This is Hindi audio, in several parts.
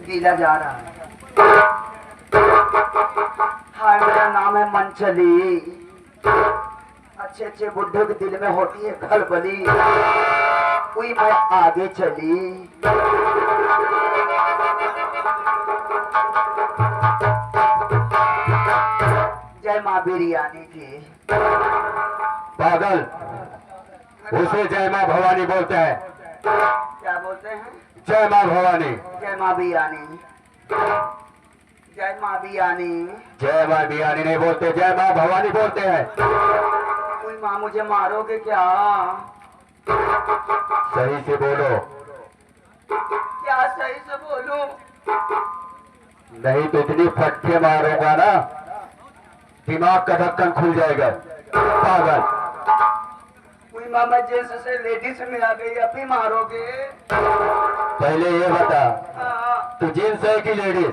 गीला जा रहा है। हाय मेरा नाम है मंचली। अच्छे अच्छे बुढ़े के दिल में होती है खलबली। कोई मैं आगे चली। जय माँ बिरयानी की। पागल, उसे जय माँ भवानी बोलते हैं। क्या बोलते हैं? जय माँ भवानी। जय माँ बिरयानी। जय माँ बिरयानी। जय माँ बिरयानी नहीं बोलते, जय माँ भवानी बोलते हैं। कोई माँ मुझे मारोगे क्या? सही से बोलो। क्या सही से बोलूं? नहीं तो इतनी फटके मारूंगा ना, दिमाग का ढक्कन खुल जाएगा। पागल। कोई माँ मैं जैसे से लेडीज में आ गई, अभी मारोगे? पहले ये बता, हाँ। तू जेंट्स है कि लेडीज?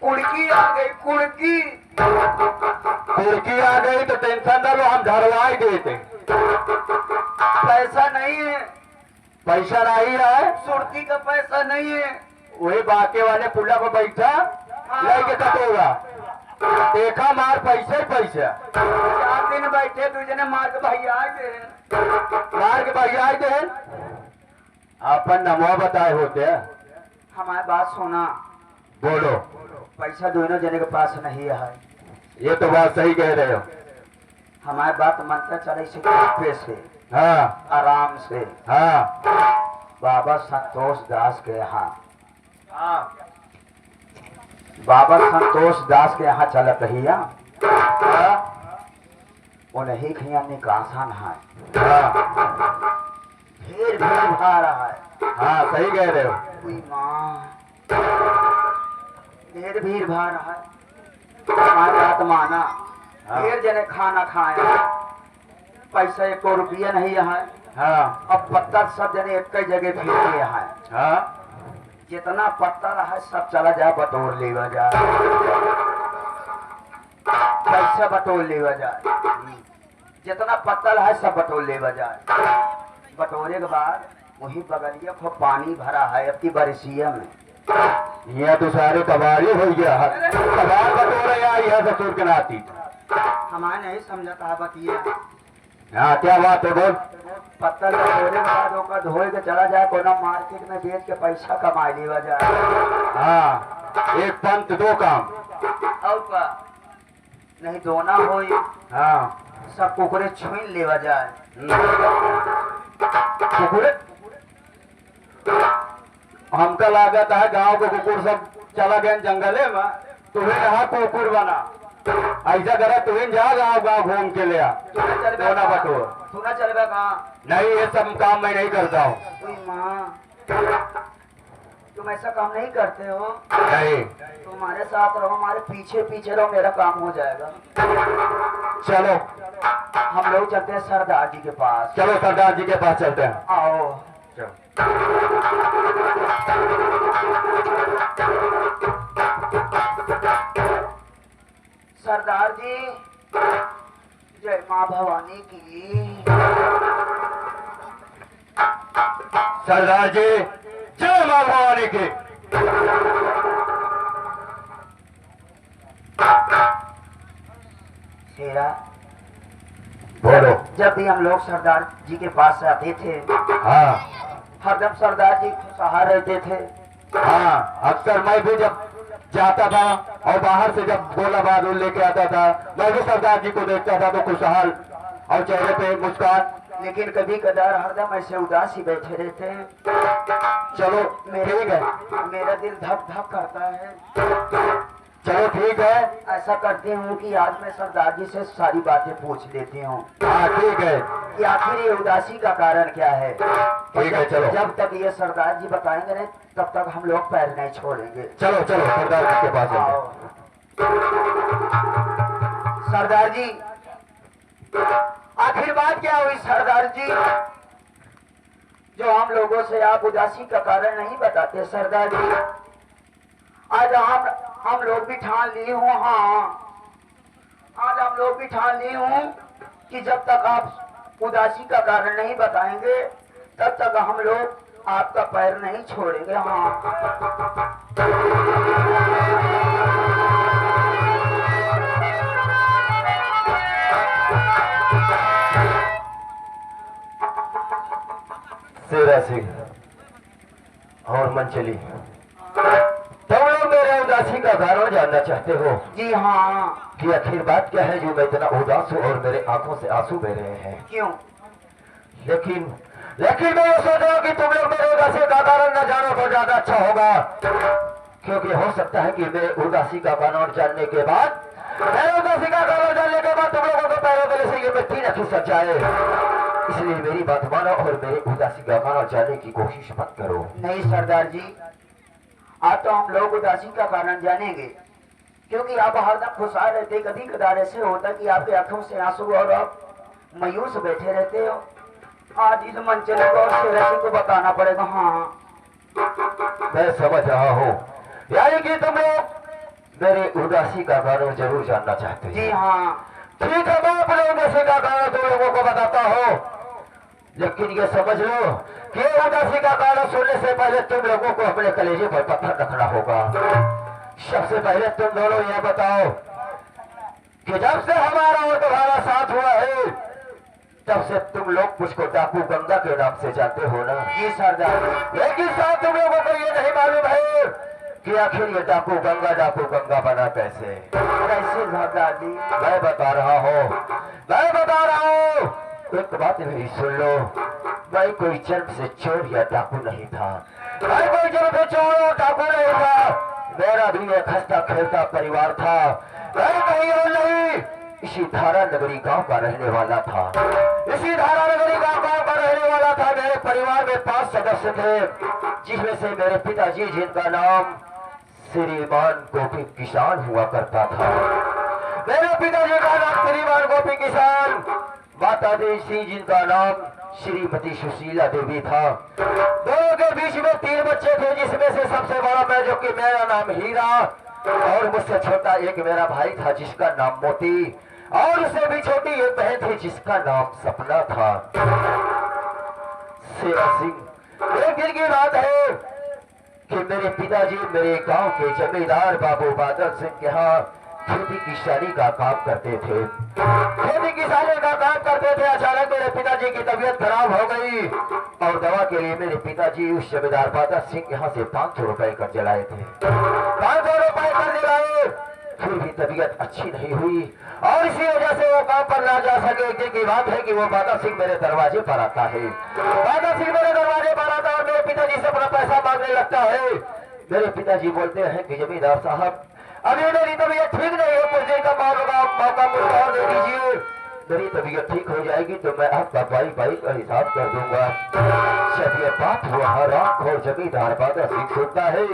कुड़की आ गई, कुड़की। कुड़की आ गई तो टेंशन ना लो, हम धरवाई देते। पैसा नहीं है। पैसा नहीं है? सुर्ती का पैसा नहीं है। वही बाके वाले पुल्ला को बैठा लेके कटोगा, देखा मार पैसे पैसा। 4 दिन बैठे, दूसरे मार के भैया गए। मार के भैया आए थे। अपन नमो बताए होते हैं। हमारी बात सुना। बोलो। पैसा दोनों जने के पास नहीं है। ये तो बात सही कह रहे हो। हमारी बात मनता चले से पे से, हाँ आराम से। हाँ। बाबा संतोष दास के यहाँ। बाबा संतोष दास के यहाँ चलत रहिया। उन्हीं के यहाँ निकासन है। भीड़ भीड़ भा रहा है। हाँ सही कह रहे हो। कोई माँ ढेर भीड़ भा रहा है। हमारी बात माना। ढेर जने खाना खाए, पैसा 1 रुपया नहीं है। हाँ अब पत्थर सब जने एक जगह फेंके है। हाँ। जितना पत्थर है सब चला जाए, बटोर लेवा जाए। पैसा बटोर लेवा जाए। जितना पत्थर है सब बटोर लेवा जाए। बटोरे के बाद वही बगलिया को पानी भरा है अब की बरसिया में। यहाँ तो सारे कबाड़ी हो गया। कबाड़ बटोरे आई है ससुर के नाती। हमारे नहीं समझता है बतिया। हाँ क्या बात है बोल। पत्थर बटोरे के बाद होकर धोए के चला जाए, कोना मार्केट में बेच के पैसा कमा लेवा जाए। हाँ एक पंथ 2 काम। और का नहीं दोना हो, हाँ सब कुकरे छीन लेवा जाए। कुकुर हमका लागत है गांव के कुकुर सब चला गए जंगले में, तुम्हें यहाँ कुकुर बना। ऐसा करा तुम्हें जा गाँव गाँव घूम के ले आ दोना बटोर। तू ना चलेगा कहाँ? नहीं ये सब काम मैं नहीं करता हूँ। कोई माँ तुम ऐसा काम नहीं करते हो, नहीं। तुम्हारे साथ रहो, हमारे पीछे पीछे रहो, मेरा काम हो जाएगा। चलो हम लोग चलते हैं सरदार जी के पास। चलो सरदार जी के पास चलते हैं। आओ। सरदार जी, जय माँ भवानी की। सरदार जी, जय मां भवानी की। शेरा, बोलो। जब भी हम लोग सरदार जी के पास आते थे, हाँ हरदम सरदार जी खुशहाल रहते थे। हाँ, अक्सर मैं भी जब जाता था और बाहर से जब गोला बारूद लेके आता था, मैं भी सरदार जी को देखता था तो खुशहाल और चेहरे पे मुस्कान। लेकिन कभी कदार हरदम ऐसे उदास ही बैठे रहते हैं। चलो ठीक है, मेरा दिल धक धक करता है। चलो ठीक है। ऐसा करती हूँ कि आज मैं सरदार जी से सारी बातें पूछ लेती हूँ हाँ ठीक है, कि आखिर ये उदासी का कारण क्या है। ठीक है, चलो। जब तक ये सरदार जी बताएंगे नहीं, तब तक हम लोग पैर नहीं छोड़ेंगे। चलो चलो सरदार जी के पास चलते आओ। सरदार जी, आखिर बात क्या हुई सरदार जी, जो हम लोगों से आप उदासी का कारण नहीं बताते। सरदार जी, आज हम लोग भी ठान ली हूँ, हाँ आज हम लोग भी ठान ली हूँ कि जब तक आप उदासी का कारण नहीं बताएंगे, तब तक हम लोग आपका पैर नहीं छोड़ेंगे। हाँ शेरा सिंह और मंचली, तुम लोग मेरे उदासी का कारण जानना चाहते हो जी हाँ। कि आखिर बात क्या है जो मैं इतना उदास हूँ और मेरे आंखों से आंसू बह रहे हैं। क्यों? लेकिन लेकिन मैं ये सोच रहा हूँ कि तुम लोग मेरे उदासी का कारण न जानो तो ज्यादा अच्छा होगा, क्योंकि हो सकता है कि मेरे उदासी का कारण जानने के बाद तुम लोगों को पैरों तले से ये मिट्टी न खिसक जाए। इसलिए मेरी बात मानो और मेरे उदासी का कारण जानने की कोशिश मत करो। नहीं सरदार जी, आज तो हम लोग उदासी का कारण जानेंगे, क्योंकि आप हरदम खुशहाल रहते। कभी कदार ऐसे होता कि आपके आंखों से आंसू और आप मायूस बैठे रहते हो। आज इस मंचले को और शेरा सिंह को बताना पड़ेगा। हाँ मैं समझ रहा हूँ, यानी कि तुम लोग मेरे उदासी का कारण जरूर जानना चाहते जी हो। हाँ। ठीक है, मैं अपने उदासी का कारण तुम लोगों को बताता हूँ, लेकिन ये समझ लो कि उदासी का कारण सुनने से पहले तुम लोगों को अपने कलेजे पर पत्थर रखना होगा। सबसे पहले तुम दोनों यह बताओ कि जब से हमारा और तुम्हारा साथ हुआ है, तब से तुम लोग मुझको डाकू गंगा के नाम से जानते हो ना? जी सरदार जी। लेकिन साथ तुम लोगों को ये नहीं मालूम है कि आखिर ये डाकू गंगा बना कैसे? कैसे सरदार जी? मैं बता रहा हूँ। एक बात मेरी सुन लो, मैं कोई जन्म से चोर या डाकू नहीं था। मैं कोई जन्म से चोर और डाकू नहीं था। मेरा भी एक हंसता खेलता परिवार था। मैं कहीं और नहीं, इसी धारा नगरी गांव का रहने वाला था। इसी धारा नगरी गांव का रहने वाला था। मेरे परिवार में 5 सदस्य थे, जिसमें से मेरे पिताजी, जिनका नाम श्रीमान गोपी किसान हुआ करता था। मेरे पिताजी का नाम श्रीमान गोपी किसान, माता देवी, जिनका नाम श्रीमती सुशीला देवी था। दोनों के बीच में 3 बच्चे थे, जिसमें से सबसे बड़ा मैं, जो कि मेरा नाम हीरा, और मुझसे छोटा एक मेरा भाई था जिसका नाम मोती, और उससे भी छोटी एक बहन थी जिसका नाम सपना था। शेरा सिंह, एक दिन की बात है कि मेरे पिताजी मेरे गांव के जमींदार बाबू बादल सिंह के यहाँ खेती किसानी का काम करते थे। खेती किसानी का काम करते थे। अचानक मेरे पिताजी की तबीयत खराब हो गई और दवा के लिए मेरे पिताजी उस जमींदार बादल सिंह यहाँ से 500 रुपए कर्ज लाए थे। 500 रुपए कर्ज लाए, फिर भी तबीयत अच्छी नहीं हुई और इसी वजह से वो काम पर ना जा सके। एक दिन की बात है कि वो बादल सिंह मेरे दरवाजे पर आता है। बादल सिंह मेरे दरवाजे पर आता है और मेरे पिताजी से अपना पैसा मांगने लगता है। मेरे पिताजी बोलते हैं कि जमींदार साहब, अभी मेरी तबीयत ठीक नहीं है, कुछ दिन का मौका मुझको और दे दीजिए। मेरी तबीयत ठीक हो जाएगी तो मैं आपका भाई भाई का हिसाब कर दूंगा। जब ये बात हुआ हरामखोर जमींदार बादल सिंह सुनता है,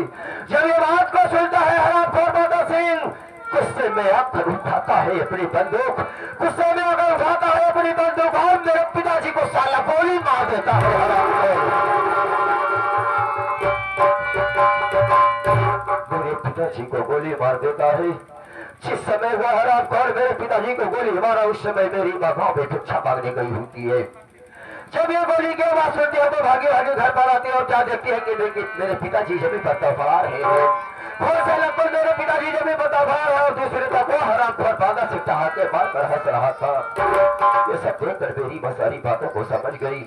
जब ये बात को सुनता है हरामखोर बादल सिंह, गुस्से में आकर उठाता है अपनी बंदूक, गुस्से में आकर उठाता है अपनी बंदूक और मेरे पिताजी को साला गोली मार देता है हरामखोर। मेरे पिताजी को गोली मार देता है। जिस समय वह हरामखोर मेरे पिताजी को गोली मारा उस समय मेरी माँ गाँव में भिक्षा मांगने गई होती है। जब ये गोली की आवाज सुनती है तो भागे भागे घर पर आती है और क्या देखती है कि मेरे पिताजी जमीन पर तड़फड़ा रहे हैं। थोड़े से लगभग मेरे पिताजी जमीन पर तड़फड़ा रहे और दूसरे तक वो हरामखोर बादल सिंह ठहाके मारकर हंस रहा था। ये सब देखकर मेरी माँ सारी बातों को समझ गई,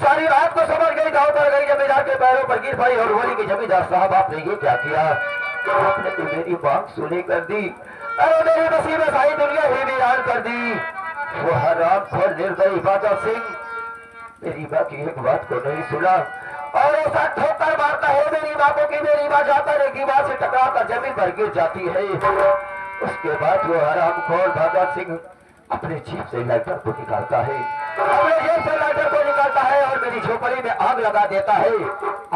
सारी बात को समझ गई, गाँव पर गई, जमींदार के पैरों पर गिर पाई और बोली कि जमींदार साहब आपने ये क्या किया? आपने तो मेरी मांग सुनी कर दी, अरे मेरी मुसीबत सारी दुनिया ही वीरान कर दी। वो हरामखोर निर्दयी बादल सिंह मेरी माँ की एक बात को नहीं सुना और ऐसा ठोकर मारता है मेरी माँ को कि मेरी माँ जाता है की बात से टकराकर जमीन पर गिर जाती है। उसके बाद वो हरामखोर बादल सिंह अपने जेब से लाइटर को निकालता है, अपने जेब से लाइटर को निकालता है और मेरी झोपड़ी में आग लगा देता है।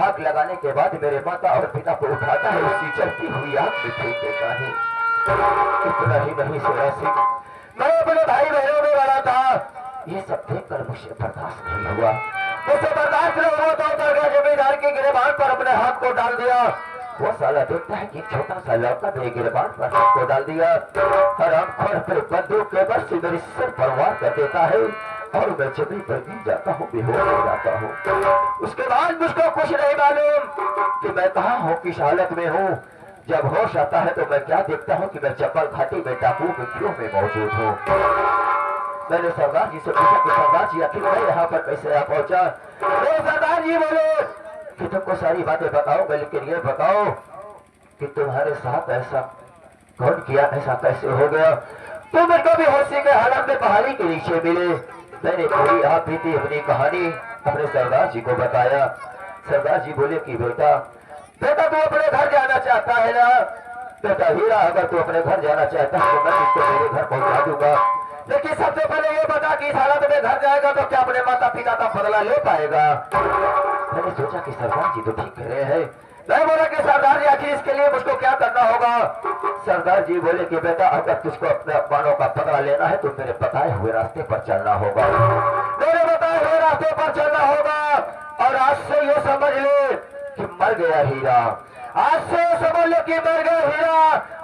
आग लगाने के बाद मेरे माता और पिता को उठाता है, उसकी जलती हुई आग में फेंक देता है। इतना ही नहीं शेरा सिंह, मैं अपने भाई बहनों में बड़ा था, ये सब देखकर मुझे बर्दाश्त नहीं हुआ, मुझसे बर्दाश्त नहीं हुआ तो उतर गया जमींदार के गिरबान पर अपने हाथ को डाल दिया। वो साला देखता है कि छोटा सा लड़का मेरे गिरबान पर हाथ को डाल दिया। हरामखोर अपने बंदूक के बल से मेरे सिर पर वार कर देता है और मैं जमीन पर गिर जाता हूँ, बेहोश हो जाता हूँ। उसके बाद मुझको कुछ नहीं मालूम कि मैं कहाँ हूँ, किस हालत में हूँ। जब होश आता है तो मैं क्या देखता हूँ कि मैं चप्पल घाटी में डाकुओं के क्यों में मौजूद हूँ। मैंने सरदार जी से पूछा कि सरदार जी आखिर मैं यहाँ पर कैसे आ पहुंचा? सरदार जी बोले कि तुमको सारी बातें बताओगे, लेकिन ये बताओ कि तुम्हारे साथ ऐसा कौन किया, ऐसा कैसे हो गया? तुम मुझको भी होशी के हालत में पहाड़ी के नीचे मिले। मैंने पूरी आप बीती अपनी कहानी अपने सरदार जी को बताया। सरदार जी बोले कि बेटा तू अपने घर जाना चाहता है ना? बेटा हीरा, अगर तू अपने घर जाना चाहता है तो मैं तुझको मेरे घर पहुंचा दूंगा, लेकिन सबसे पहले ये बता कि इस हालत में घर जाएगा तो क्या अपने माता पिता का बदला ले पाएगा? मैंने सोचा कि सरदार जी तो ठीक कह रहे हैं। मैं बोला कि सरदार जी आखिर इसके लिए मुझको क्या करना होगा? सरदार जी बोले कि बेटा अगर तुझको अपने अपमानों का बदला लेना है तो मेरे बताए हुए रास्ते पर चलना होगा, मेरे बताए हुए रास्ते पर चलना होगा। और आज से ये समझ ले कि मर गया हीरा, आज से समझ लो कि मर गया हीरा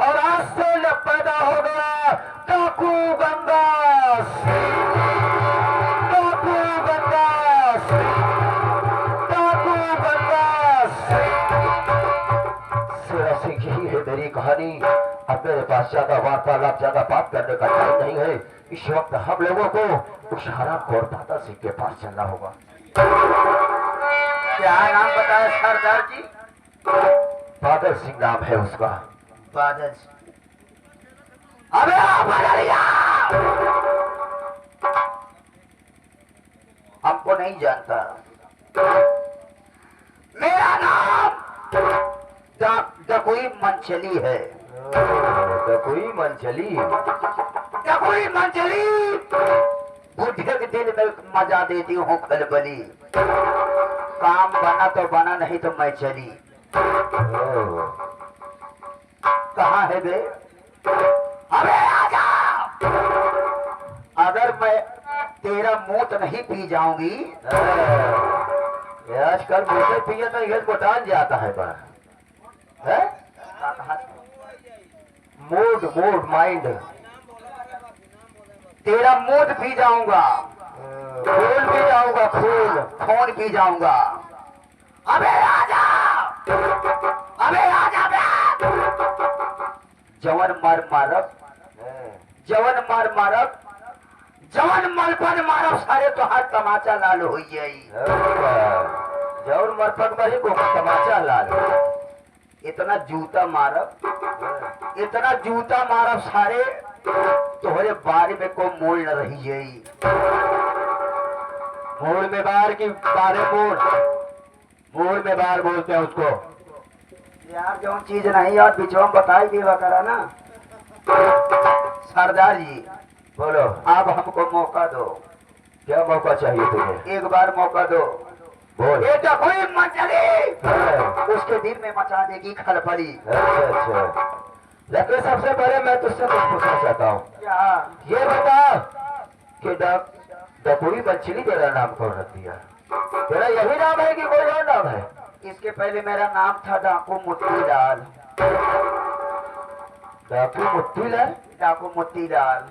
और आज से न पैदा हो गया डाकू गंगास, डाकू गंगास, डाकू गंगास। शेरा सिंह यही है मेरी कहानी। अब मेरे पास ज्यादा वार्तालाप, ज्यादा बात करने का टाइम नहीं है। इस वक्त हम लोगों को उस हरामखोर बादल सिंह के पास चलना होगा। क्या नाम बताया सरदार जी? बादल सिंह नाम है उसका। बादल सिंह। अबे हमको नहीं जानता। मेरा नाम डकुई मंचली है। डकुई मंचली? डकुई मंचली बुढ़े के दिल में मजा देती हूँ खलबली। काम बना तो बना, नहीं तो मैं चली। कहाँ है बे? अबे आजा! अगर मैं तेरा मूत नहीं पी जाऊंगी। आजकल मुझे पिए तो ये को डाल जाता है पर है? Mood mood mind. तेरा मूत पी जाऊंगा, खून पी जाऊंगा, खून खून पी जाऊंगा। अबे आजा! अबे आजा बे! जवन मार मारब, जवन मार मारब, जवन मलपन मारब, सारे तो हाथ तमाचा लाल हो जाई। जवन मरपन मरी को तमाचा लाल। इतना जूता मारब, इतना जूता मारब, सारे तोहरे बारे में को मोल न रही जाई। मोड़ में बार की बारे मोड़, मोड़ में बार बोलते हैं उसको। यार जो चीज नहीं यार बिचवा बताई देवा करा ना। सरदार जी बोलो, आप हमको मौका दो, क्या मौका चाहिए तुझे? एक बार मौका दो। बोल। ये तो कोई मचली हाँ, उसके दिल में मचा देगी खलबली। अच्छा। लेकिन सबसे पहले मैं तुझसे कुछ पूछना चाहता हूँ। क्या? ये बता कि डकुई मंचली तेरा नाम कौन रख दिया? तेरा यही नाम है कि कोई और नाम है? इसके पहले मेरा नाम था डाकू मोतीलाल। डाकू मोतीलाल? डाकू मोतीलाल।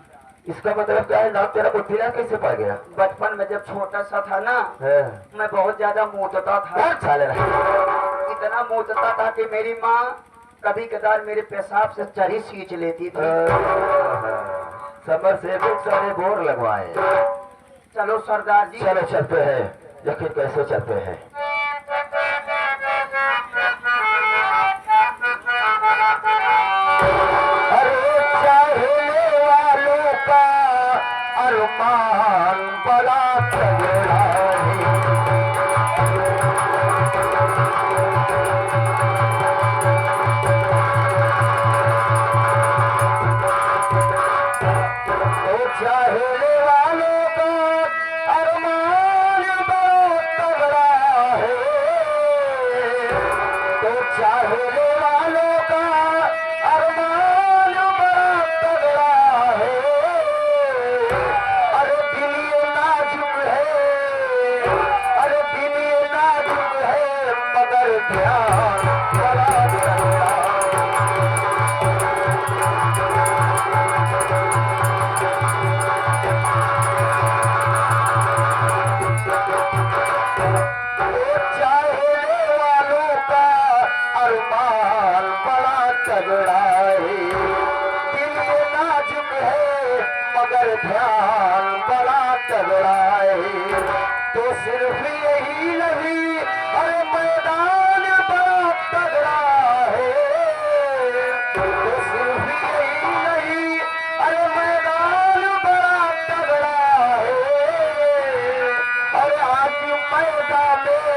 इसका मतलब क्या है? नाम तेरा मोतीलाल कैसे पड़ गया? बचपन में जब छोटा सा था ना, हाँ। मैं बहुत ज्यादा मूतता था। कौन साले रहा? इतना मूतता था कि मेरी माँ कभी कदार मेरे पेशाब से चरी सींच लेती थी। समर से भी सारे बोर लगवाए। चलो सरदार जी, चलो चलते हैं, लेकिन कैसे चलते हैं? अरे चाहने वालों का अरमान बड़ा तगड़ा है। तो चाहने वालों का अरमान बड़ा तगड़ा है। तो चाहने वालों का अरमान बड़ा तगड़ा है। अरे दिल ये नाजुक है, अरे दिल ये नाजुक है, मगर ध्यान बड़ा तगड़ा है। चाहने वालों का अरमान बड़ा तगड़ा है। दिल ये नाजुक है, मगर ध्यान बड़ा तगड़ा है। तो सिर्फ यही नहीं, अरे मैदान बड़ा तगड़ा है। तो सिर्फ यही नहीं, अरे मैदान बड़ा तगड़ा है। अरे आज मैदान में